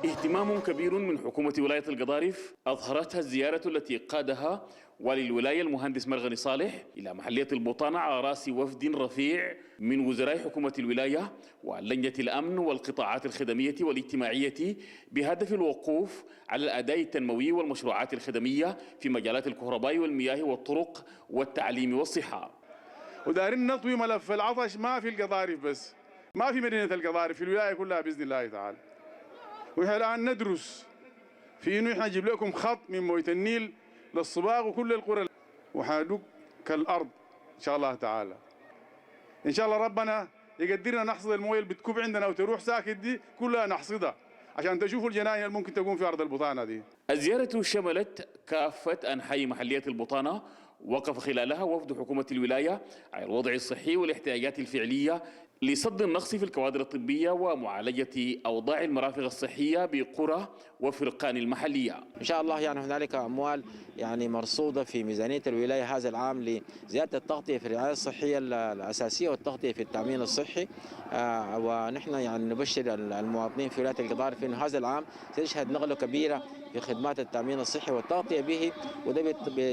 اهتمام كبير من حكومة ولاية القضارف أظهرتها الزيارة التي قادها والي الولاية المهندس مرغني صالح إلى محلية البطانة على رأس وفد رفيع من وزراء حكومة الولاية ولجنة الأمن والقطاعات الخدمية والاجتماعية بهدف الوقوف على الأداء التنموي والمشروعات الخدمية في مجالات الكهرباء والمياه والطرق والتعليم والصحة. ودارين نطوي ملف العطش ما في القضارف بس، ما في مدينة القضارف، في الولاية كلها بإذن الله تعالى. ونحن الآن ندرس في إنه إحنا نجيب لكم خط من موية النيل للصباغ وكل القرى وحندق كالأرض إن شاء الله تعالى. إن شاء الله ربنا يقدرنا نحصد الموية اللي بتكب عندنا وتروح ساكت دي كلها نحصدها عشان تشوفوا الجناين اللي ممكن تكون في أرض البطانة دي. الزيارة شملت كافة أنحاء محلية البطانة، وقف خلالها وفد حكومة الولاية على الوضع الصحي والاحتياجات الفعلية لصد النقص في الكوادر الطبية ومعالجة أوضاع المرافق الصحية بقرى وفرقان المحلية. إن شاء الله يعني هنالك أموال يعني مرصودة في ميزانية الولاية هذا العام لزيادة التغطية في الرعاية الصحية الأساسية والتغطية في التأمين الصحي. ونحن يعني نبشر المواطنين في ولاية القضارف أن هذا العام سيشهد نقلة كبيرة في خدمات التأمين الصحي والتغطية به، وده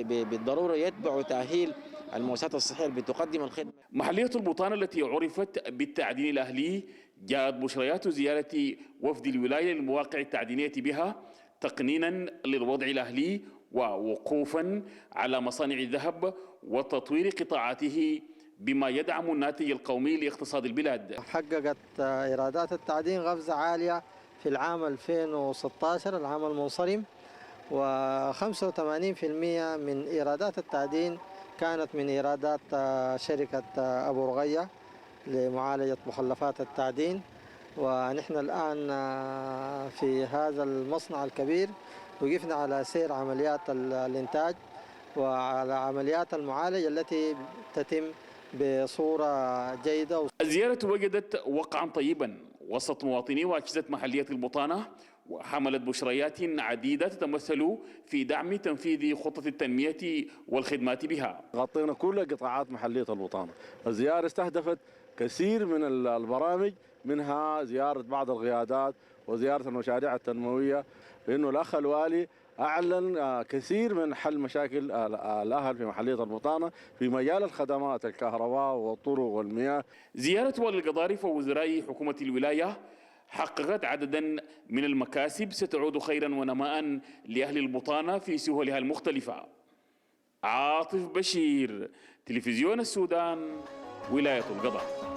بالضرورة يتبع تأهيل المؤسسات الصحية اللي بتقدم الخدمة. محلية البطانة التي عرفت بالتعدين الأهلي جاءت بشريات زيارة وفد الولاية للمواقع التعدينية بها تقنينا للوضع الأهلي ووقوفا على مصانع الذهب وتطوير قطاعاته بما يدعم الناتج القومي لاقتصاد البلاد. حققت إيرادات التعدين قفزة عالية في العام 2016 العام المنصرم، و85% من إيرادات التعدين كانت من إيرادات شركة أبو رغية لمعالجة مخلفات التعدين. ونحن الآن في هذا المصنع الكبير وقفنا على سير عمليات الإنتاج وعلى عمليات المعالجة التي تتم بصورة جيدة. الزيارة وجدت وقعا طيبا وسط مواطني وأجهزة محلية البطانة، وحملت بشريات عديدة تتمثل في دعم تنفيذ خطة التنمية والخدمات بها. غطينا كل قطاعات محلية البطانة. الزيارة استهدفت كثير من البرامج، منها زيارة بعض القيادات وزيارة المشاريع التنموية، لأنه الأخ الوالي أعلن كثير من حل مشاكل الأهل في محلية البطانة في مجال الخدمات الكهرباء والطرق والمياه. زيارة والي القضارف ووزراء حكومة الولاية حققت عددا من المكاسب ستعود خيرا ونماء لأهل البطانة في سهولها المختلفة. عاطف بشير، تلفزيون السودان، ولاية القضارف.